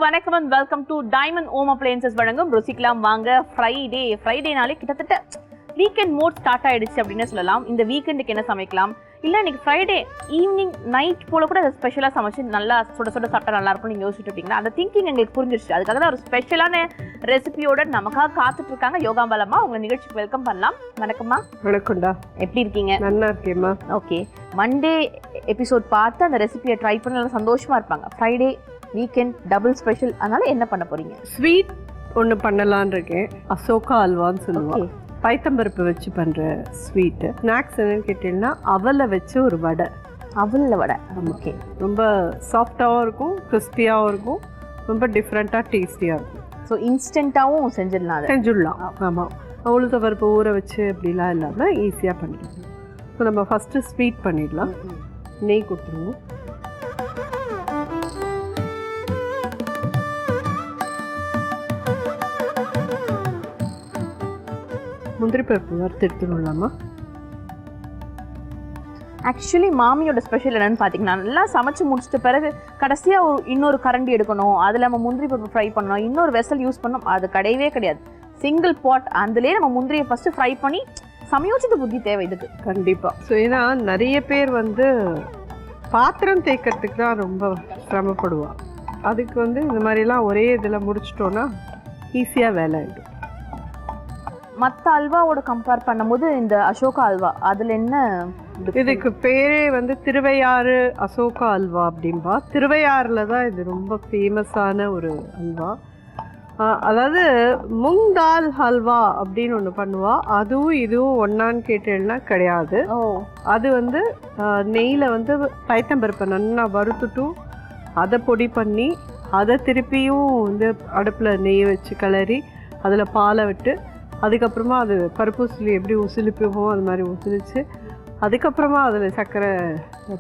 வணக்கம் and welcome to Diamond Home Appliances வழங்கும் ருசிக்கலாம் வாங்க. ஃப்ரைடேனாலே கிட்டத்தட்ட வீக்கெண்ட் மோட் ஸ்டார்ட் ஆயிடுச்சு அப்படின்னு சொல்லலாம். இந்த வீக்கெண்டுக்கு என்ன சமைக்கலாம், இல்லை இன்னைக்கு ஃப்ரைடே ஈவினிங் நைட் போல கூட அதை ஸ்பெஷலாக சமைச்சு நல்லா சுட சுட சாப்பிட்டா நல்லா இருக்கும் நீங்கள் யோசிச்சுட்டு இருப்பீங்களா? அந்த திங்கிங் எங்களுக்கு புரிஞ்சிருச்சு. அதுக்காக தான் ஒரு ஸ்பெஷலான ரெசிபியோட நமக்காக காத்துட்டு இருக்காங்க யோகாம்பாலம்மா. உங்க நிகழ்ச்சிக்கு வெல்கம் பண்ணலாம். வணக்கம்மா. வணக்கம்டா. எப்படி இருக்கீங்க? நல்லா இருக்கேம்மா. ஓகே, மண்டே எபிசோட் பார்த்து அந்த ரெசிபியை ட்ரை பண்ணி நல்லா சந்தோஷமா இருப்பாங்க. ஃப்ரைடே வீக்கெண்ட் டபுள் ஸ்பெஷல், அதனால என்ன பண்ண போறீங்க? ஸ்வீட் ஒன்று பண்ணலான்னு இருக்கேன். அசோகா அல்வான்னு சொல்லுவாங்க. பைத்தம்பருப்பு வச்சு பண்ணுற ஸ்வீட்டு. ஸ்நாக்ஸ் என்னன்னு கேட்டீங்கன்னா அவலை வச்சு ஒரு வடை. அவலில் வடை. ஓகே, ரொம்ப சாஃப்டாகவும் இருக்கும், கிறிஸ்பியாகவும் இருக்கும், ரொம்ப டிஃப்ரெண்ட்டாக டேஸ்டியாக இருக்கும். ஸோ இன்ஸ்டண்ட்டாகவும் செஞ்சிடலாம். ஆமாம், உளுத்த பருப்பு ஊற வச்சு அப்படிலாம் இல்லாமல் ஈஸியாக பண்ணிடலாம். ஸோ நம்ம ஃபஸ்ட்டு ஸ்வீட் பண்ணிடலாம். நெய் கொடுத்துருவோம். முந்திரி பருப்பு வறுத்து எடுத்துடலாமா? ஆக்சுவலி மாமியோட ஸ்பெஷல் என்னன்னு பார்த்தீங்கன்னா, நல்லா சமைச்சு முடிச்சிட்ட பிறகு கடைசியாக இன்னொரு கரண்டி எடுக்கணும், அதில் நம்ம முந்திரி பருப்பு ஃப்ரை பண்ணணும், இன்னொரு வெசல் யூஸ் பண்ணணும், அது கிடையவே கிடையாது. சிங்கிள் பாட், அதுலேயே நம்ம முந்திரியை ஃபஸ்ட்டு ஃப்ரை பண்ணி சமயோசித்த புத்தி தேவை இதுக்கு. கண்டிப்பாக. ஸோ ஏன்னா நிறைய பேர் பாத்திரம் தேய்க்கிறதுக்கு தான் ரொம்ப சிரமப்படுவாள். அதுக்கு இந்த மாதிரிலாம் ஒரே இதில் முடிச்சிட்டோன்னா ஈஸியாக வேலை ஆகிடும். மற்ற அல்வாவோட கம்பேர் பண்ணும்போது இந்த அசோகா அல்வா அதில் என்ன? இதுக்கு பேரே திருவையாறு அசோகா அல்வா அப்படின்பா. திருவையாறில் தான் இது ரொம்ப ஃபேமஸான ஒரு அல்வா. அதாவது முங் தால் ஹல்வா அப்படின்னு ஒன்று பண்ணுவா. அதுவும் இதுவும் ஒன்றான்னு கேட்டேன்னா கிடையாது. அது நெய்யில் பைத்தம்பருப்பை நல்லா வறுத்துட்டும் அதை பொடி பண்ணி அதை திருப்பியும் அடுப்பில் நெய் வச்சு கிளறி அதில் பாலை விட்டு அதுக்கப்புறமா அது பருப்பு உசிலி எப்படி உசிலிப்போமோ அது மாதிரி உசிலிச்சு அதுக்கப்புறமா அதில் சர்க்கரை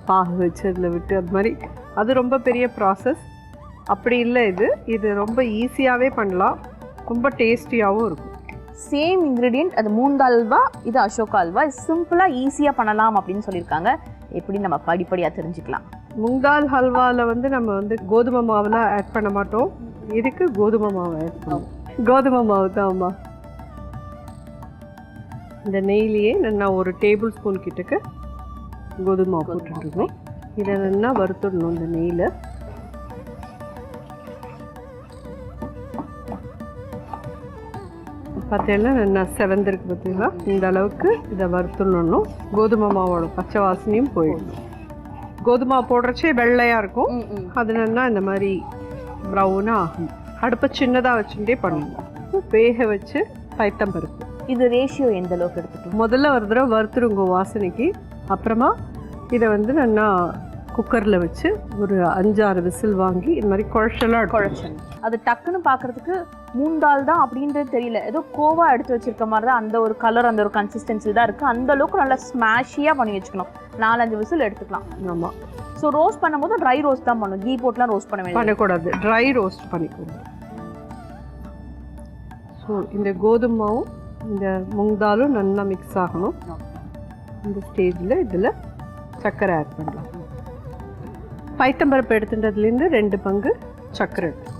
பாகு வச்சு அதில் விட்டு அது மாதிரி அது ரொம்ப பெரிய ப்ராசஸ். அப்படி இல்லை, இது ரொம்ப ஈஸியாகவே பண்ணலாம், ரொம்ப டேஸ்டியாகவும் இருக்கும். சேம் இன்க்ரீடியன்ட், அது மூந்தால் அல்வா, இது அசோகா அல்வா. சிம்பிளாக ஈஸியாக பண்ணலாம் அப்படின்னு சொல்லியிருக்காங்க. எப்படி நம்ம படிப்படியாக தெரிஞ்சுக்கலாம். முங்தால் ஹல்வாவில் நம்ம கோதுமை மாவுலாம் ஆட் பண்ண மாட்டோம். இதுக்கு கோதுமை மாவு ஆட் பண்ணுவோம். கோதுமை மாவு தான். ஆமாம், இந்த நெய்லேயே நல்லா ஒரு டேபிள் ஸ்பூன் கிட்டக்கு கோதுமை மாவு போட்டுருக்கோம். இதை நல்லா வறுத்துடணும் இந்த நெய்யில். பார்த்தீங்கன்னா நல்லா செவந்திருக்கு. பார்த்தீங்களா, இந்த அளவுக்கு இதை வறுத்துடணும். கோதுமை மாவோட பச்சை வாசனையும் போயிடணும். கோதுமை போடுறச்சே வெள்ளையாக இருக்கும், அது நல்லா இந்த மாதிரி ப்ரௌனாக ஆகும். அடுப்பை சின்னதாக வச்சுட்டே பண்ணணும். வேக வச்சு பைத்தம்பருப்பு. இது ரேஷியோ எந்த அளவுக்கு எடுத்துக்கணும்? முதல்ல ஒரு தடவை வறுத்துருங்க வாசனைக்கு. அப்புறமா இதை நல்லா குக்கரில் வச்சு ஒரு 5-6 விசில் வாங்கி இது மாதிரி குழச்சணும். அது டக்குன்னு பார்க்குறதுக்கு மூந்தால் தான் அப்படின்றது தெரியல, ஏதோ கோவா எடுத்து வச்சிருக்க மாதிரி தான். அந்த ஒரு கலர், அந்த ஒரு கன்சிஸ்டன்சி தான் இருக்குது. அந்த அளவுக்கு நல்லா ஸ்மாஷியாக பண்ணி வச்சுக்கணும். 4-5 விசில் எடுத்துக்கலாம். ஆமாம். ஸோ ரோஸ்ட் பண்ணும்போது ட்ரை ரோஸ்ட் தான் பண்ணணும், கீ போட்டுலாம் ரோஸ்ட் பண்ணக்கூடாது. ட்ரை ரோஸ்ட் பண்ணிக்கணும். ஸோ இந்த கோதுமாவும் இந்த முங்தாலும் நல்லா மிக்ஸ் ஆகணும். இந்த ஸ்டேஜில் இதில் சர்க்கரை ஆட் பண்ணலாம். பைத்தம்பருப்பு எடுத்துட்டதுலேருந்து 2 பங்கு சர்க்கரை எடுத்து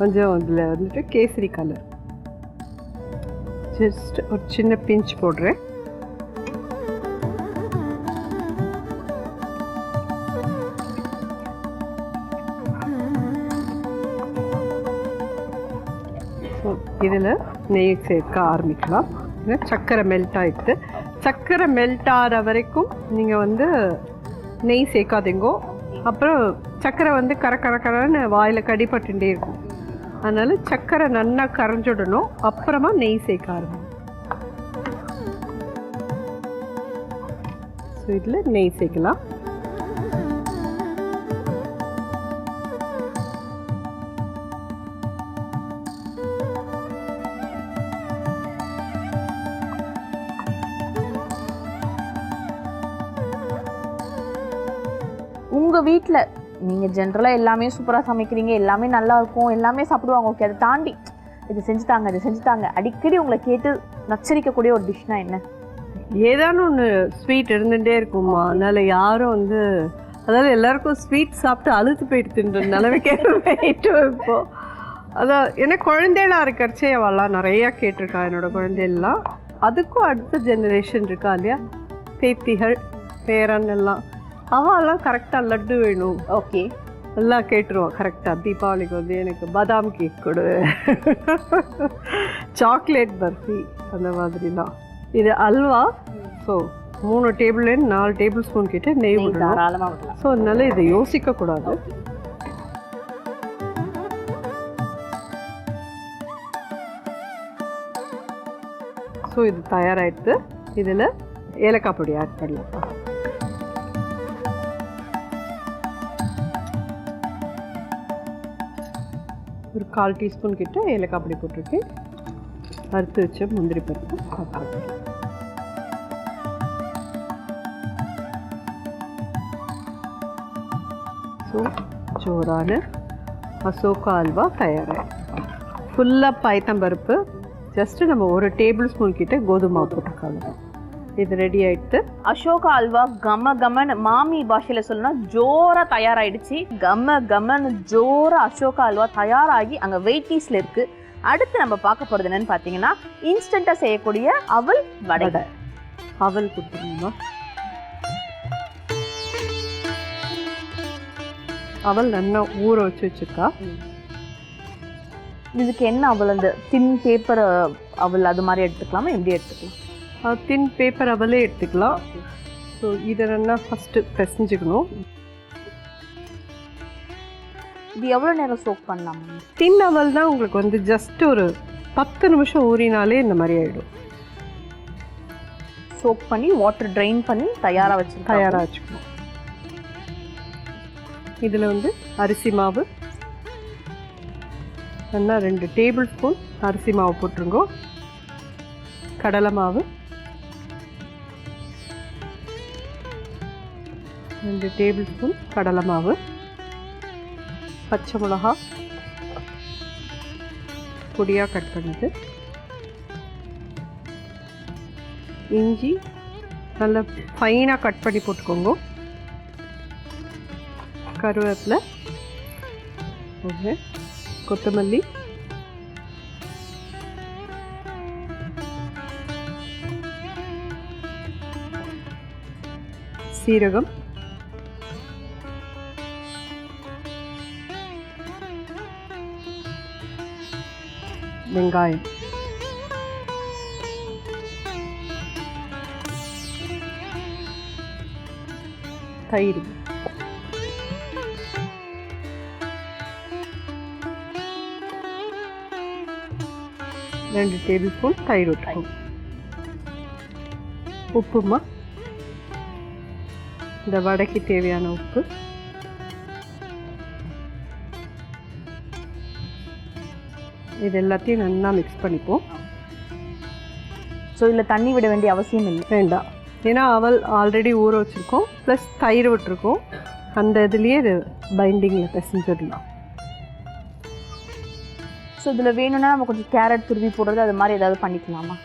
கொஞ்சம் அதில் கேசரி கலர் ஜஸ்ட் ஒரு சின்ன பிஞ்ச் போடுறேன். இதில் நெய் சேர்க்க ஆரம்பிக்கலாம். சர்க்கரை மெல்ட் ஆகிடுது. சர்க்கரை மெல்ட் ஆகிற வரைக்கும் நீங்கள் நெய் சேர்க்காதீங்கோ. அப்புறம் சர்க்கரை கரன்னு வாயில் கடிப்பட்டுட்டே இருக்கும். அதனால் சர்க்கரை நல்லா கரைஞ்சிடணும். அப்புறமா நெய் சேர்க்க ஆரம்பிக்கும். ஸோ இதில் நெய் சேர்க்கலாம். உங்கள் வீட்டில் நீங்கள் ஜென்ரலாக எல்லாமே சூப்பராக சமைக்கிறீங்க, எல்லாமே நல்லா இருக்கும், எல்லாமே சாப்பிடுவாங்க. ஓகே, அதை தாண்டி இது செஞ்சு தாங்க அடிக்கடி உங்களை கேட்டு நச்சரிக்கக்கூடிய ஒரு டிஷ்னா என்ன? ஏதானும் ஒன்று ஸ்வீட் இருந்துகிட்டே இருக்குமா. அதனால் யாரும் வந்து அதாவது எல்லாருக்கும் ஸ்வீட் சாப்பிட்டு அழுத்து போயிடுத்துன்ற நிலவைக்கே போயிட்டு இப்போது. அதான் ஏன்னா குழந்தைகளாக இருக்கிறச்சே அவெல்லாம் நிறையா கேட்டிருக்கா என்னோடய குழந்தைகள்லாம். அதுக்கும் அடுத்த ஜெனரேஷன் இருக்கா இல்லையா, பேத்திகள் பேரன் எல்லாம், அவெல்லாம் கரெக்டாக லட்டு வேணும். ஓகே, எல்லாம் கேட்டுருவோம் கரெக்டாக. தீபாவளிக்கு வந்து எனக்கு பாதாம் கேக் கொடு, சாக்லேட் பர்ஃபி, அந்த மாதிரிலாம். இது அல்வா. ஸோ 3 டேபிள்லேருந்து 4 டேபிள் ஸ்பூன் கிட்ட நெய் விடணும். தாராளமாக விடலாம். ஸோ அதனால இதை யோசிக்கக்கூடாது. ஸோ இது தயாராகிடுது. இதில் ஏலக்காய் பொடி ஆட் பண்ணலாம். ஒரு 1/4 டீஸ்பூன் கிட்ட ஏலக்காய் பொடி போட்டிருக்கேன். வறுத்து வச்ச முந்திரி பருப்பு போட்டுருக்கேன். ஸோ ஜோரான அசோகா அல்வா தயாராக. ஃபுல்லாக பயத்தம்பருப்பு, ஜஸ்ட்டு நம்ம 1 டேபிள் ஸ்பூன் கிட்ட கோதுமை போட்டுருக்காங்க. இது ரெடி ஆகிடுது. அசோகா அல்வா கம கமன்னு மாமி பாஷையில் சொல்லணும்னா ஜோராக தயாராகிடுச்சு. கமன்னு ஜோராக அசோகா அல்வா தயாராகி அங்கே வெயிட்டீஸில் இருக்குது. அடுத்து நம்ம பார்க்க போகிறது என்னன்னு பார்த்தீங்கன்னா, இன்ஸ்டண்ட்டாக செய்யக்கூடிய அவல் வடை. அவல் கொடுத்துருங்கம்மா. அவல் நல்லா ஊற வச்சுருக்கா. இதுக்கு என்ன அவல், அந்த தின் பேப்பர் அவல் அது மாதிரி எடுத்துக்கலாமா, எப்படி எடுத்துக்கலாம்? தின் பேப்பர் அவலே எடுத்துக்கலாம். ஸோ இதை நல்லா ஃபஸ்ட்டு பிசைஞ்சுக்கணும். இது எவ்வளோ நேரம் சோக் பண்ணலாம்? தின் அவல் தான் உங்களுக்கு வந்து ஜஸ்ட் ஒரு 10 நிமிஷம் ஊறினாலே இந்த மாதிரி ஆகிடும். சோக் பண்ணி வாட்டர் ட்ரைன் பண்ணி தயாராக வச்சுக்கணும். இதில் வந்து அரிசி மாவு நல்லா 2 டேபிள் ஸ்பூன் அரிசி மாவு போட்டுருங்கோ. கடலை மாவு 2 டேபிள் ஸ்பூன் கடலை மாவு, பச்சை மிளகா பொடியாக கட் பண்ணது, இஞ்சி நல்லா ஃபைனாக கட் பண்ணி போட்டுக்கோங்க, கருவேப்பிலை, ஓகே, கொத்தமல்லி, சீரகம், வெங்காயம், தயிர், 2 டேபிள் ஸ்பூன் தயிர் ஊற்றிக்கும். உப்புமா, இந்த வடைக்கு தேவையான உப்பு, இது எல்லாத்தையும் நல்லா மிக்ஸ் பண்ணிப்போம். ஸோ இதில் தண்ணி விட வேண்டிய அவசியம் இல்லை, வேண்டாம். ஏன்னா அவல் ஆல்ரெடி ஊற வச்சுருக்கோம், ப்ளஸ் தயிர் விட்டுருக்கோம். அந்த இதுலேயே இது பைண்டிங்கில் பிசைஞ்சிடலாம். ஸோ இதில் வேணும்னா நம்ம கொஞ்சம் கேரட் துருவி போடுறது அது மாதிரி ஏதாவது பண்ணிக்கலாமா?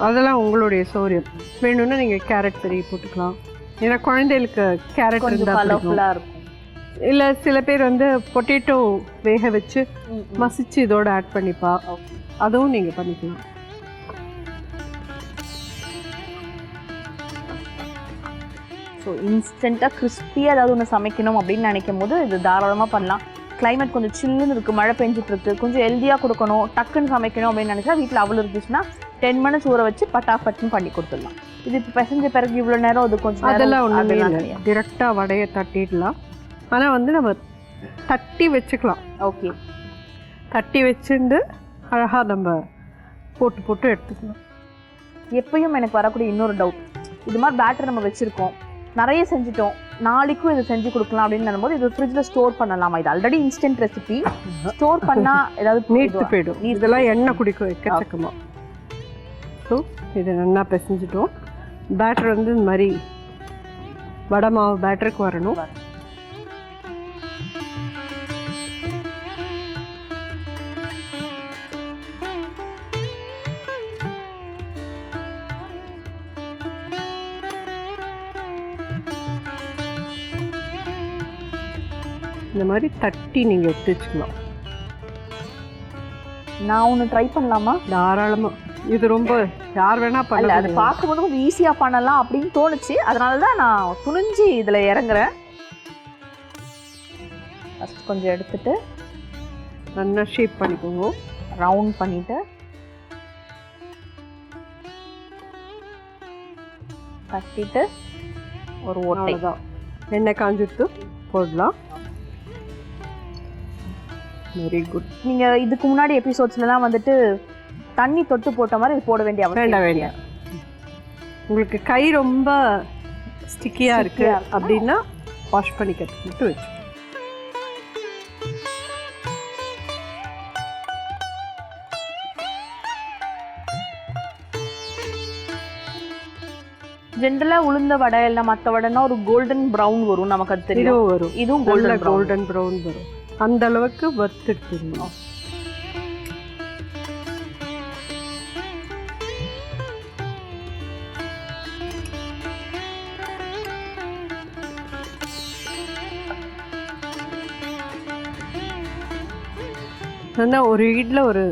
அதெல்லாம் உங்களுடைய சௌரியம். வேணும்னா நீங்கள் கேரட் துருவி போட்டுக்கலாம். ஏன்னா குழந்தைகளுக்கு கேரட் கலர்ஃபுல்லாக இருக்கும். இல்லை சில பேர் வந்து பொட்டேட்டோ வேக வச்சு மசிச்சு இதோட ஆட் பண்ணிப்பா, அதுவும் நீங்கள் பண்ணிக்கலாம். ஸோ இன்ஸ்டண்ட்டாக கிறிஸ்பியாக ஏதாவது ஒன்று சமைக்கணும் அப்படின்னு நினைக்கும் போது இது தாராளமாக பண்ணலாம். கிளைமேட் கொஞ்சம் சில்லுன்னு இருக்குது, மழை பெஞ்சிட்ருக்கு, கொஞ்சம் ஹெல்த்தியாக கொடுக்கணும், டக்குன்னு சமைக்கணும் அப்படின்னு நினச்சா வீட்டில் அவள் இருந்துச்சுன்னா 10 மினிட்ஸ் ஊற வச்சு பட்டாப்பட்டுன்னு பண்ணி கொடுத்துடலாம். இது இப்போ பிசைஞ்ச பிறகு இவ்வளோ நேரம் அது கொஞ்சம் அதெல்லாம் ஒன்றுமே இல்லை, டிரெக்டாக வடையை தட்டிடலாம். ஆனால் வந்து நம்ம தட்டி வச்சுக்கலாம். ஓகே, தட்டி வச்சுட்டு அழகாக நம்ம போட்டு எடுத்துக்கலாம். எப்பயும் எனக்கு வரக்கூடிய இன்னொரு டவுட், இது மாதிரி பேட்டர் நம்ம வச்சுருக்கோம், நிறைய செஞ்சுட்டோம், நாளைக்கும் இது செஞ்சு கொடுக்கலாம் அப்படின்னு நினைக்கும்போது இது ஃப்ரிட்ஜில் ஸ்டோர் பண்ணலாமா? இது ஆல்ரெடி இன்ஸ்டன்ட் ரெசிபி, ஸ்டோர் பண்ணால் ஏதாவது நீட்டு போயிடும். இதெல்லாம் எண்ணெய் குடிக்கும் எக்கச்சக்கமாக. ஸோ இதை நல்லா பிசைஞ்சிட்டோம். பேட்டர் வந்து இந்த மாதிரி வடை மாவு பேட்டருக்கு வரணும். இந்த மாதிரி தட்டி நீங்கள் எடுத்து வச்சுக்கலாம். நான் ஒன்று ட்ரை பண்ணலாமா? தாராளமாக. இது ரொம்ப யார் வேணால் இல்லை, பண்ணல. அது பார்க்கும்போது கொஞ்சம் ஈஸியாக பண்ணலாம் அப்படின்னு தோணுச்சு. அதனால தான் நான் துணிஞ்சு இதில் இறங்குறேன். ஃபஸ்ட் கொஞ்சம் எடுத்துட்டு நல்லா ஷேப் பண்ணிக்கோங்க. ரவுண்ட் பண்ணிட்டு தட்டிட்டு ஒரு ஓட்டை தான் எண்ணெய் காஞ்சிட்டு போடலாம். Very good. நீங்கள் இதுக்கு முன்னாடி எபிசோட்ஸ்லாம் வந்துட்டு தண்ணி தொட்டு போட்ட மாதிரி இது போட வேண்டிய அவசியம் வேண்டாம். உங்களுக்கு கை ரொம்ப ஸ்டிக்கியாக இருக்கு அப்படின்னா வாஷ் பண்ணிக்கிறது மட்டும் வச்சு. ஜென்ரலாக உளுந்த வடை இல்லை மற்ற வடைன்னா ஒரு கோல்டன் ப்ரௌன் வரும், நமக்கு அது தெரியும். வரும். இதுவும் கோல்டன் ப்ரௌன் வரும். அந்த அளவுக்கு வறுத்துடுங்க. ஆனால் ஒரு வீட்டில் ஒரு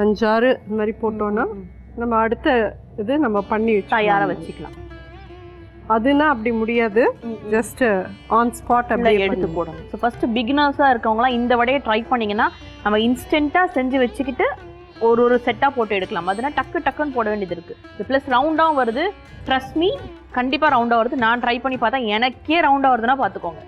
5-6 இந்த மாதிரி போட்டோன்னா நம்ம அடுத்த இது நம்ம பண்ணி தயாராக வச்சுக்கலாம். அதுனா அப்படி முடியாது, ஜஸ்ட் ஆன் ஸ்பாட் அப்படியே எடுத்து போடணும். ஸோ ஃபஸ்ட்டு பிகினர்ஸாக இருக்கவங்களாம் இந்த வடையை ட்ரை பண்ணிங்கன்னா நம்ம இன்ஸ்டண்ட்டாக செஞ்சு வச்சுக்கிட்டு ஒரு செட்டாக போட்டு எடுக்கலாம். அதுனா டக்கு டக்குன்னு போட வேண்டியது இருக்குது. இது ப்ளஸ் ரவுண்டாகவும் வருது. ட்ரஸ்ட் மீ, கண்டிப்பாக ரவுண்டாக வருது. நான் ட்ரை பண்ணி பார்த்தா எனக்கே ரவுண்டாக வருதுன்னா பார்த்துக்கோங்க.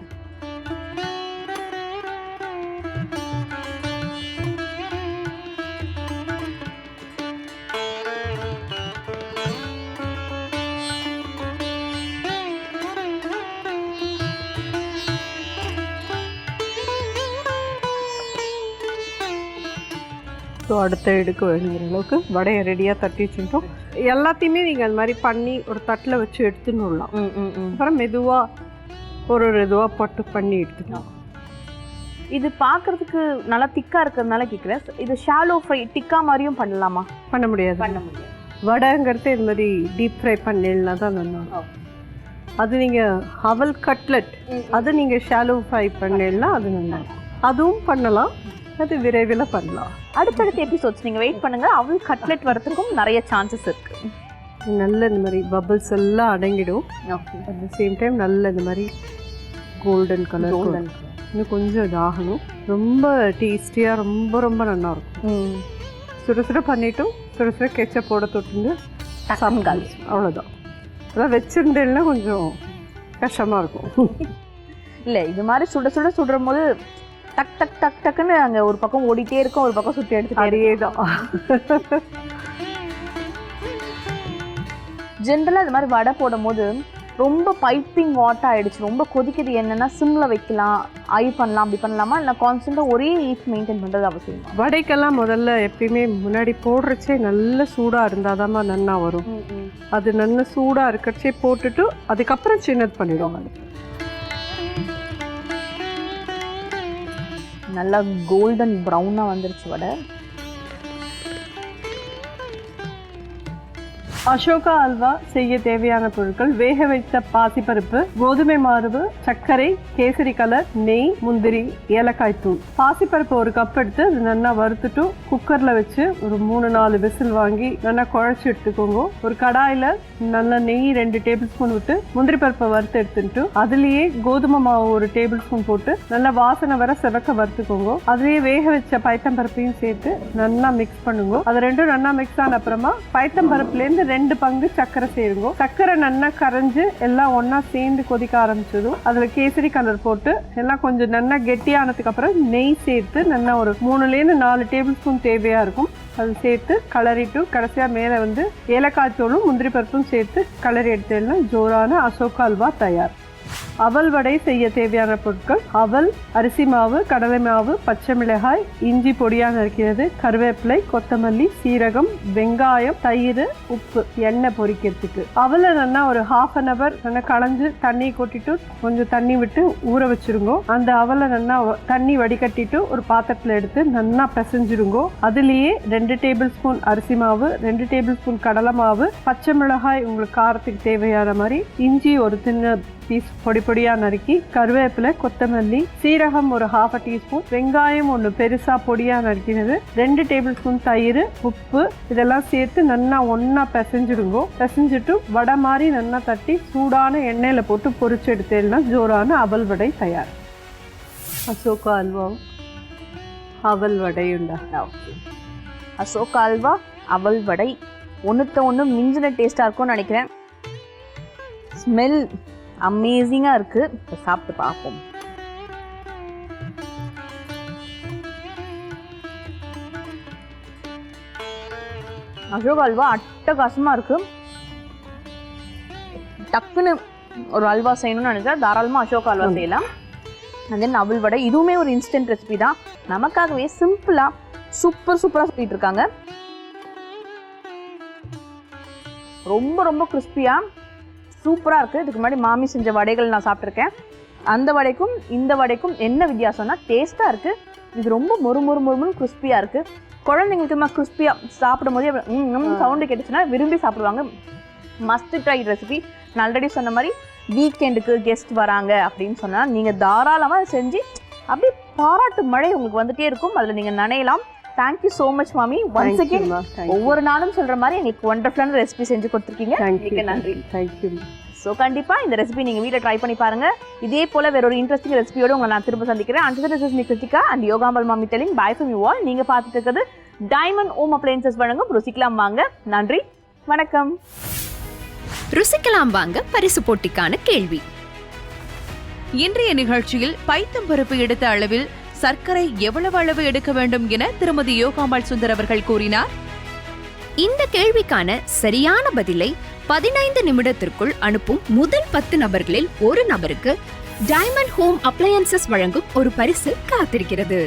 ஸோ அடுத்த எடுக்க வேணுங்கிற அளவுக்கு வடையை ரெடியாக தட்டி வச்சுட்டோம். எல்லாத்தையுமே நீங்கள் அது மாதிரி பண்ணி ஒரு தட்டில் வச்சு எடுத்துன்னு விடலாம். அப்புறம் மெதுவாக ஒரு இதுவாக போட்டு பண்ணி எடுத்துக்கலாம். இது பார்க்குறதுக்கு நல்லா திக்காக இருக்கிறதுனால கேட்குறேன், இது ஷாலோ ஃப்ரை டிக்கா மாதிரியும் பண்ணலாமா? பண்ண முடியாது. வடைங்கிறது இது மாதிரி டீப் ஃப்ரை பண்ணிடனா தான் நல்லா. அது நீங்கள் அவல் கட்லெட் அது நீங்கள் ஷாலோ ஃப்ரை பண்ணிடலாம், அது நல்லா. அதுவும் பண்ணலாம், அது விரைவில் பண்ணலாம். அடுத்தடுத்த எபிசோட்ஸ் நீங்கள் வெயிட் பண்ணுங்கள். அவள் கட்லெட் வரதுக்கும் நிறைய சான்சஸ் இருக்குது. நல்ல இந்த மாதிரி பபிள்ஸ் எல்லாம் அடங்கிடும். அட் த சேம் டைம் நல்ல இந்த மாதிரி கோல்டன் கலர். இன்னும் கொஞ்சம் இதாகணும். ரொம்ப டேஸ்டியாக ரொம்ப ரொம்ப நல்லா இருக்கும். சுட சுட பண்ணிவிட்டும் சுட சுட கெச்சப் போட தொட்டுண்டு சமகால் அவ்வளோதான். அதான் வச்சுருந்தேன்னா கொஞ்சம் கஷ்டமாக இருக்கும். இல்லை, இது மாதிரி சுட சுட சுடுற போது டக் டக் டக் டக்குன்னு அங்கே ஒரு பக்கம் ஓடிட்டே இருக்கும், ஒரு பக்கம் சுற்றி எடுத்துகிட்டே. அதே தான். ஜென்ரலாக இது மாதிரி வடை போடும் போது ரொம்ப பைப்பிங் வாட் ஆகிடுச்சு, ரொம்ப கொதிக்குது, என்னென்னா சிம்மில் வைக்கலாம், ஐ பண்ணலாம், அப்படி பண்ணலாமா, இல்லை கான்ஸ்டண்ட்டாக ஒரே ஹீட் மெயின்டைன் பண்ணுறது அவசியம்? வடைக்கெல்லாம் முதல்ல எப்பயுமே முன்னாடி போடுறச்சே நல்ல சூடாக இருந்தால் தான் நல்லா வரும். அது நல்ல சூடாக இருக்கிறச்சே போட்டுட்டு அதுக்கப்புறம் சின்னது பண்ணிவிடுவாங்க. நல்லா கோல்டன் ப்ரௌனாக வந்துருச்சு வடை. அசோகா அல்வா செய்ய தேவையான பொருட்கள்: வேக வைத்த பாசிப்பருப்பு, கோதுமை மாவு, சர்க்கரை, கேசரி கலர், நெய், முந்திரி, ஏலக்காய் தூள். பாசிப்பருப்பு ஒரு கப் எடுத்து அது நல்லா வறுத்துட்டு குக்கரில் வச்சு ஒரு 3-4 விசில் வாங்கி நல்லா குழச்சி எடுத்துக்கோங்க. ஒரு கடாயில் நல்லா நெய் 2 டேபிள் ஸ்பூன் விட்டு முந்திரி பருப்பை வறுத்து எடுத்துட்டு அதுலேயே கோதுமை மாவு 1 டேபிள் ஸ்பூன் போட்டு நல்லா வாசனை வர செவக்க வறுத்துக்கோங்க. அதுலேயே வேக வச்ச பைத்தம்பருப்பையும் சேர்த்து நல்லா மிக்ஸ் பண்ணுங்க. அது ரெண்டும் நல்லா மிக்ஸ் ஆன அப்புறமா பைத்தம்பருப்புலேருந்து 2 பங்கு சர்க்கரை சேருங்க. சர்க்கரை நல்லா கரைஞ்சு எல்லாம் ஒன்னா சேர்ந்து கொதிக்க ஆரம்பிச்சதும் அதுல கேசரி கலர் போட்டு எல்லாம் கொஞ்சம் நல்லா கெட்டியானதுக்கு அப்புறம் நெய் சேர்த்து நல்லா ஒரு 3-4 டேபிள் ஸ்பூன் தேவையா இருக்கும். அது சேர்த்து கலரிட்டு கடைசியா மேல ஏலக்காய் தூளும் முந்திரி பருப்பும் சேர்த்து கலரி எடுத்தேன்னா ஜோரான அசோகா அல்வா தயார். அவல் வடை செய்ய தேவையான பொருட்கள்: அவல், அரிசி மாவு, கடலை மாவு, பச்சை மிளகாய், இஞ்சி பொடியாக நறுக்கிறது, கருவேப்பிலை, கொத்தமல்லி, சீரகம், வெங்காயம், தயிர், உப்பு, எண்ணெய் பொரிக்கிறதுக்கு. அவலை நல்லா ஒரு 1/2 hour நல்லா களைஞ்சு தண்ணி கொட்டிட்டு கொஞ்சம் தண்ணி விட்டு ஊற வச்சிருங்க. அந்த அவலை நல்லா தண்ணி வடிகட்டிட்டு ஒரு பாத்திரத்தில் எடுத்து நல்லா பிசைஞ்சிருங்க. அதுலேயே 2 டேபிள் ஸ்பூன் அரிசி மாவு, 2 டேபிள் ஸ்பூன் கடலை மாவு, பச்சை மிளகாய் உங்களுக்கு காரத்துக்கு தேவையான மாதிரி, இஞ்சி ஒரு சின்ன பீஸ் பொடி பொடியா நறுக்கி, கருவேப்பிலை, கொத்தமல்லி, சீரகம் ஒரு 1/2 டீஸ்பூன், வெங்காயம் 1 பெருசா பொடியா நறுக்கினது, 2 டேபிள் ஸ்பூன் தயிர், உப்பு இதெல்லாம் சேர்த்து நல்லா ஒண்ணா பிசைஞ்சிடுங்க. பிசைஞ்சிட்டு வடை மாதிரி நல்லா தட்டி சூடான எண்ணெயில போட்டு பொரிச்சு எடுத்தேன்னா ஜோரான அவல் வடை தயார். அசோகா அல்வா அவல் வடையுண்டா. அசோகா அல்வா அவல் வடை ஒன்று மிஞ்சின டேஸ்ட்டாக இருக்கும்னு நினைக்கிறேன். ஸ்மெல் அமேசிங்காக இருக்குது. இப்போ சாப்பிட்டு பார்ப்போம். அசோகா அல்வா அட்டகாசமாக இருக்குது. டக்குன்னு ஒரு அல்வா செய்யணும்னு நினைச்சா தாராளமாக அசோகா அல்வா செய்யலாம். அண்ட் தென் அவல் வடை இதுவுமே ஒரு இன்ஸ்டன்ட் ரெசிபி தான். நமக்காகவே சிம்பிளாக சூப்பராக சொல்லிட்டு இருக்காங்க. ரொம்ப ரொம்ப கிறிஸ்பியாக சூப்பராக இருக்குது. இதுக்கு முன்னாடி மாமி செஞ்ச வடைகள் நான் சாப்பிட்ருக்கேன். அந்த வடைக்கும் இந்த வடைக்கும் என்ன வித்தியாசம்னா டேஸ்ட்டாக இருக்குது. இது ரொம்ப மொறுமொறுன்னு கிறிஸ்பியாக இருக்குது. குழந்தைங்களுக்கு கிறிஸ்பியாக சாப்பிடும் போதே சவுண்டு கேட்டுச்சுன்னா விரும்பி சாப்பிடுவாங்க. Must try recipe. நான் ஆல்ரெடி சொன்ன மாதிரி வீக்கெண்டுக்கு கெஸ்ட் வராங்க அப்படின்னு சொன்னால் நீங்கள் தாராளமாக செஞ்சு அப்படியே பாராட்டு மழை உங்களுக்கு வந்துட்டே இருக்கும். அதில் நீங்கள் நனையலாம். தேங்க்யூ ஸோ மச் மாமி. ஒன்ஸ் அகேன் ஒவ்வொரு நாளும் சொல்கிற மாதிரி எங்களுக்கு ஒண்டர்ஃபுல்லான ரெசிபி செஞ்சு கொடுத்துருக்கீங்க. நன்றி. தேங்க்யூ. ஸோ கண்டிப்பாக இந்த ரெசிபி நீங்கள் வீட்டில் ட்ரை பண்ணி பாருங்கள். இதே போல் வேற ஒரு இன்ட்ரெஸ்டிங் ரெசிபியோடு உங்களை நான் திரும்ப சந்திக்கிறேன். And this is me Krithika and Yogambal மாமி telling bye from you all. நீங்கள் பார்த்துட்டு இருக்கிறது டைமண்ட் ஹோம் அப்ளையன்சஸ் வழங்கும் ருசிக்கலாம் வாங்க. நன்றி, வணக்கம். ருசிக்கலாம் வாங்க பரிசு போட்டிக்கான கேள்வி. இன்றைய நிகழ்ச்சியில் பைத்தம்பருப்பு எடுத்த அளவில் சர்க்கரை எவ்வளவு அளவு எடுக்க வேண்டும் என திருமதி யோகாம்பாள் சுந்தர் அவர்கள் கூறினார். இந்த கேள்விக்கான சரியான பதிலை 15 நிமிடத்திற்குள் அனுப்பும் முதல் 10 நபர்களில் ஒரு நபருக்கு டைமண்ட் ஹோம் அப்ளையன்சஸ் வழங்கும் ஒரு பரிசு காத்திருக்கிறது.